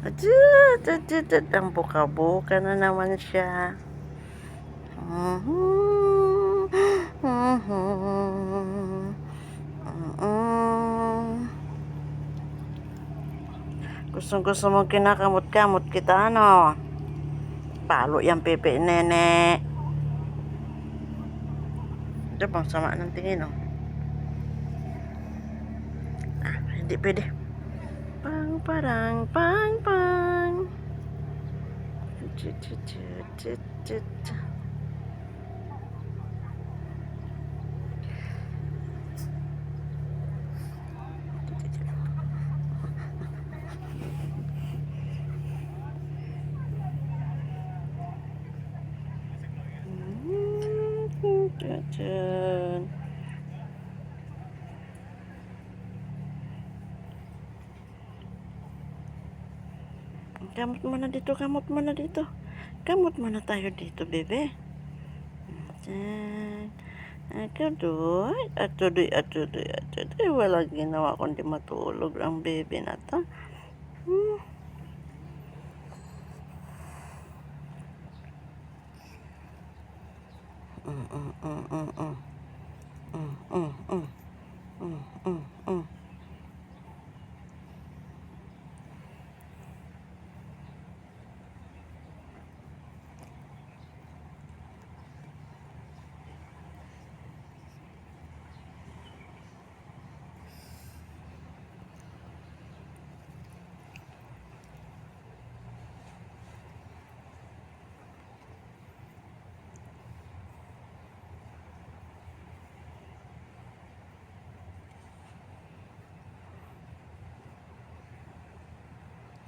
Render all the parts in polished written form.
Atut, atut, ang buka-buka na naman siya. Gustong-gusto mong kinakamot-kamot kita, ano? Palo yan, Pepe Nene. Ito bang sama ng tingin, oh. Hindi pwede. Pang parang pang pang. Kamot muna dito, kamot muna dito. Kamot muna tayo dito, bebe. Atudoy, atudoy, atudoy, atudoy. Walang ginawa kundi matulog ang bebe na to.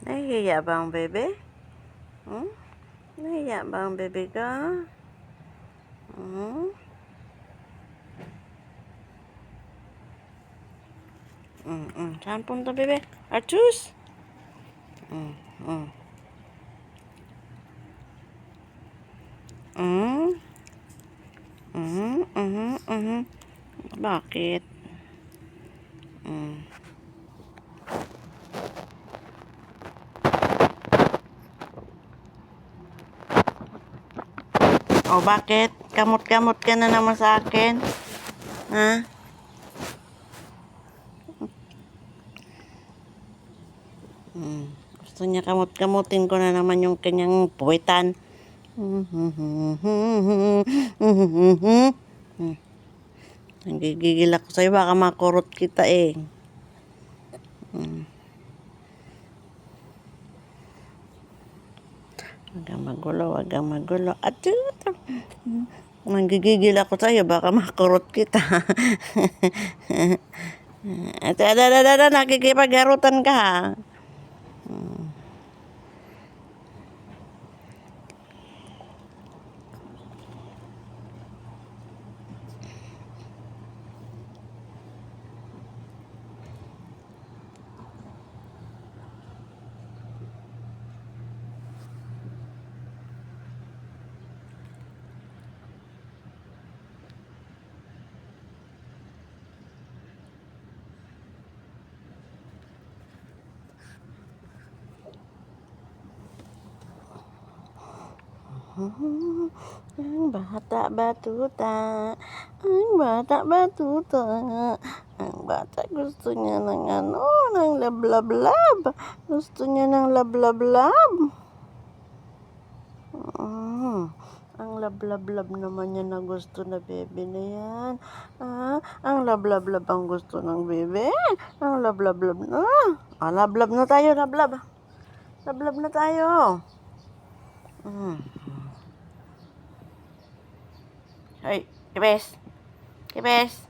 Nahihiya ba ang bebe? Nahihiya ba ang bebe ka? Saan punta, bebe? Archus? Bakit? O bakit? Kamot-kamot ka na naman sa akin? Ha? Gusto niya kamot-kamutin ko na naman yung kanyang puwitan. Nagigigil ako sa'yo, baka makurot kita eh. Huwag kang magulo, huwag kang magulo. At nagigigil ako sa'yo, baka makurot kita. At nakikipagharutan ka ha. Ang bata batuta, ang bata batuta, ang bata gusto niya ng ng lab-lab-lab. Gusto niya ng lab-lab-lab. Ang lab-lab-lab naman niya na gusto na bebe na yan. Ang lab-lab-lab ang gusto ng bebe. Ang lab-lab-lab na. Lab-lab na tayo, lab-lab. Lab-lab na tayo. Ay, Kibes. Kibes.